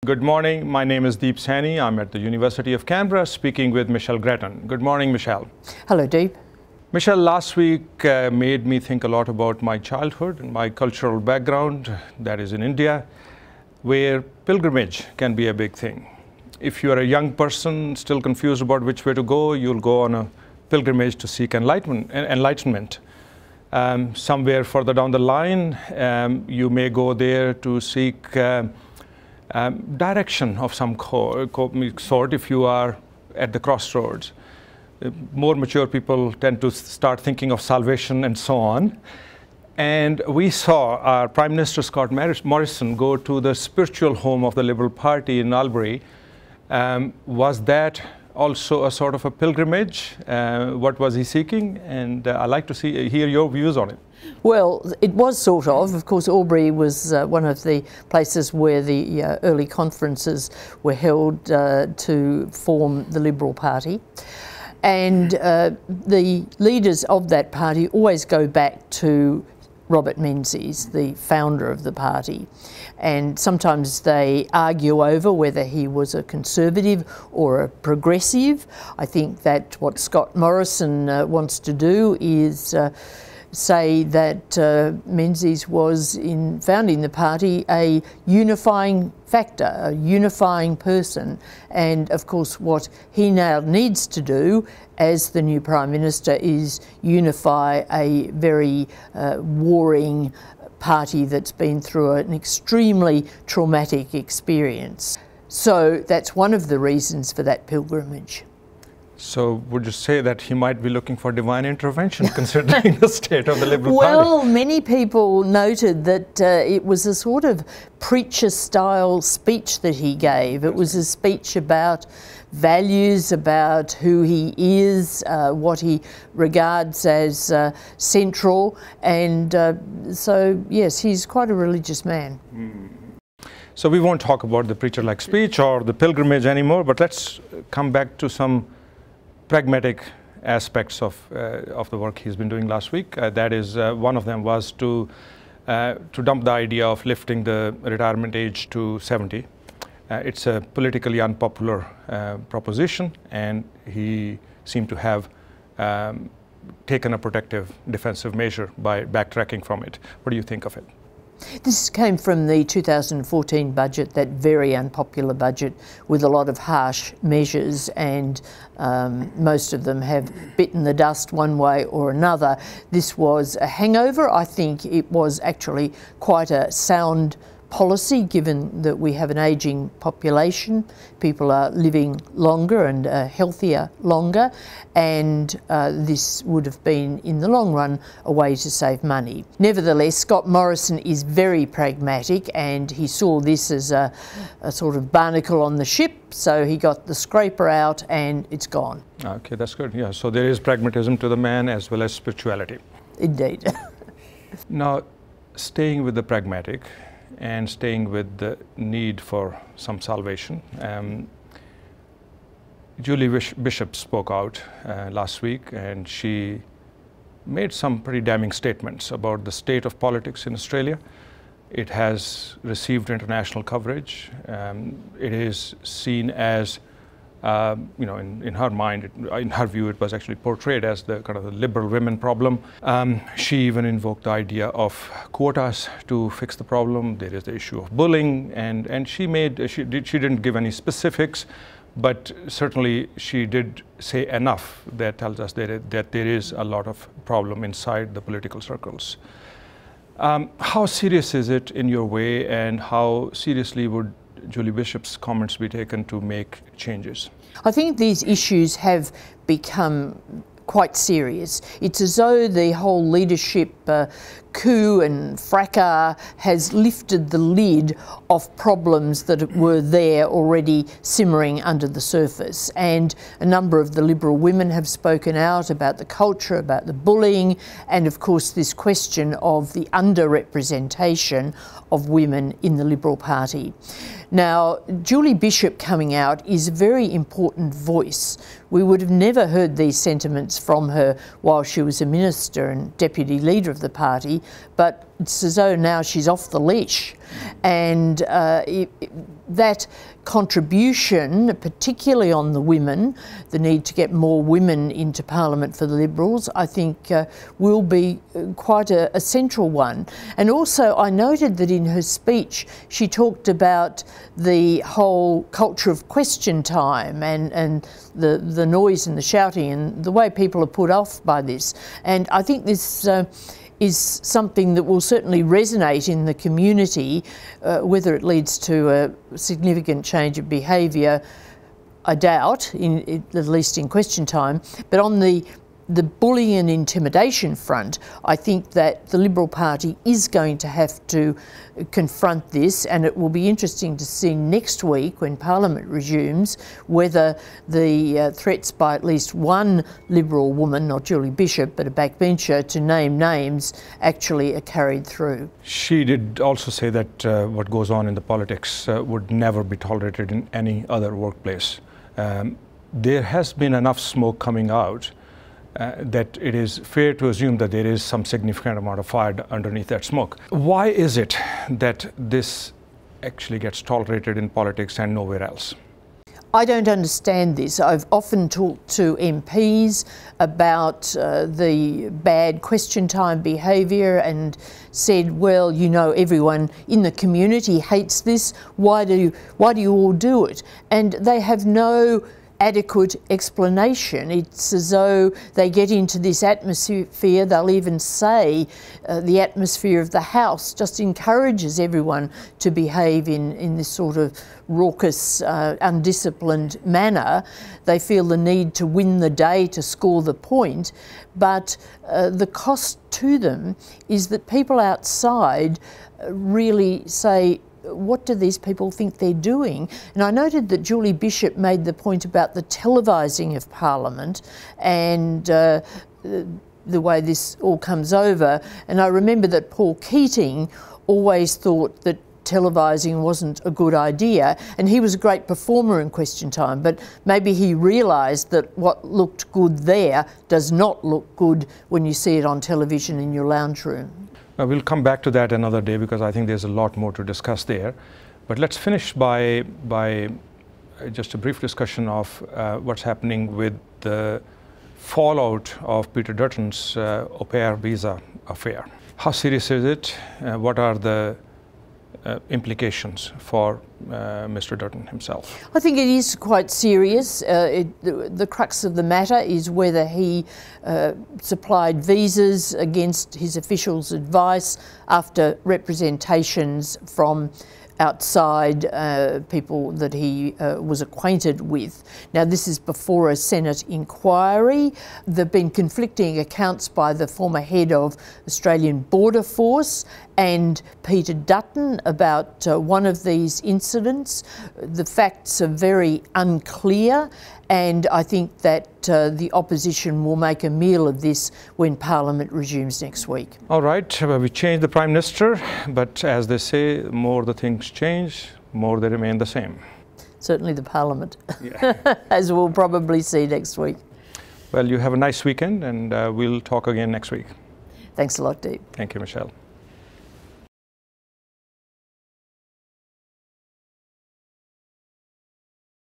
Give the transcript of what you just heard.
Good morning. My name is Saini. I'm at the University of Canberra speaking with Michelle Grattan. Good morning, Michelle. Hello, Deep. Michelle, last week made me think a lot about my childhood and my cultural background, that is in India, where pilgrimage can be a big thing. If you are a young person still confused about which way to go, you'll go on a pilgrimage to seek enlightenment. Somewhere further down the line, you may go there to seek direction of some sort if you are at the crossroads. More mature people tend to start thinking of salvation and so on. And we saw our Prime Minister Scott Morrison go to the spiritual home of the Liberal Party in Albury. Was that also a sort of a pilgrimage? What was he seeking? And I'd like to hear your views on it. Well, it was sort of. Of course, Albury was one of the places where the early conferences were held to form the Liberal Party. And the leaders of that party always go back to Robert Menzies, the founder of the party. And sometimes they argue over whether he was a conservative or a progressive. I think that what Scott Morrison wants to do is say that Menzies was, in founding the party, a unifying factor, a unifying person. And of course what he now needs to do as the new Prime Minister is unify a very warring party that's been through an extremely traumatic experience. So that's one of the reasons for that pilgrimage. So would you say that he might be looking for divine intervention considering the state of the Liberal Party? Well, many people noted that it was a sort of preacher-style speech that he gave. It was a speech about values, about who he is, what he regards as central, and so yes, he's quite a religious man. So we won't talk about the preacher-like speech or the pilgrimage anymore, but let's come back to some pragmatic aspects of the work he's been doing last week. That is, one of them was to dump the idea of lifting the retirement age to 70. It's a politically unpopular proposition, and he seemed to have taken a protective defensive measure by backtracking from it. What do you think of it? This came from the 2014 budget, that very unpopular budget with a lot of harsh measures, and most of them have bitten the dust one way or another. This was a hangover. I think it was actually quite a sound policy, given that we have an ageing population. People are living longer and healthier longer, and this would have been, in the long run, a way to save money. Nevertheless, Scott Morrison is very pragmatic, and he saw this as a sort of barnacle on the ship, so he got the scraper out and it's gone. Okay, that's good. Yeah, so there is pragmatism to the man as well as spirituality. Indeed. Now, staying with the pragmatic and staying with the need for some salvation, Julie Bishop spoke out last week, and she made some pretty damning statements about the state of politics in Australia. It has received international coverage. It is seen as, you know, in her mind, in her view, it was actually portrayed as the kind of the liberal women problem. She even invoked the idea of quotas to fix the problem. There is the issue of bullying, and she didn't give any specifics, but certainly she did say enough that tells us that there is a lot of problem inside the political circles. How serious is it in your way, and how seriously would Julie Bishop's comments be taken to make changes? I think these issues have become quite serious. It's as though the whole leadership coup and fracas has lifted the lid of problems that were there already simmering under the surface. And a number of the Liberal women have spoken out about the culture, about the bullying, and of course this question of the underrepresentation of women in the Liberal Party. Now, Julie Bishop coming out is a very important voice. We would have never heard these sentiments from her while she was a minister and deputy leader of the party, but it's as though now she's off the leash, and that contribution, particularly on the women, the need to get more women into Parliament for the Liberals, I think will be quite a central one. And also I noted that in her speech she talked about the whole culture of question time and the noise and the shouting and the way people are put off by this. And I think this is something that will certainly resonate in the community. Whether it leads to a significant change of behaviour, I doubt, at least in question time. But on the bullying and intimidation front, I think that the Liberal Party is going to have to confront this, and it will be interesting to see next week when Parliament resumes whether the threats by at least one Liberal woman, not Julie Bishop but a backbencher, to name names actually are carried through. She did also say that what goes on in the politics would never be tolerated in any other workplace. There has been enough smoke coming out that it is fair to assume that there is some significant amount of fire underneath that smoke. Why is it that this actually gets tolerated in politics and nowhere else? I don't understand this. I've often talked to MPs about the bad question time behaviour and said, well, you know, everyone in the community hates this. Why do you all do it? And they have no adequate explanation. It's as though they get into this atmosphere. They'll even say the atmosphere of the House just encourages everyone to behave in this sort of raucous, undisciplined manner. They feel the need to win the day, to score the point, but the cost to them is that people outside really say, what do these people think they're doing? And I noted that Julie Bishop made the point about the televising of Parliament and the way this all comes over. And I remember that Paul Keating always thought that televising wasn't a good idea, and he was a great performer in question time, but maybe he realised that what looked good there does not look good when you see it on television in your lounge room. We'll come back to that another day because I think there's a lot more to discuss there. But let's finish by just a brief discussion of what's happening with the fallout of Peter Dutton's au pair visa affair. How serious is it? What are the implications for Mr. Dutton himself? I think it is quite serious. The crux of the matter is whether he supplied visas against his officials' advice after representations from outside people that he was acquainted with. Now, this is before a Senate inquiry. There have been conflicting accounts by the former head of Australian Border Force and Peter Dutton about one of these incidents. The facts are very unclear, and I think that the opposition will make a meal of this when Parliament resumes next week. All right, we changed the Prime Minister, but as they say, more the things change, more they remain the same. Certainly the Parliament, yeah. as we'll probably see next week. Well, you have a nice weekend, and we'll talk again next week. Thanks a lot, Deep. Thank you, Michelle.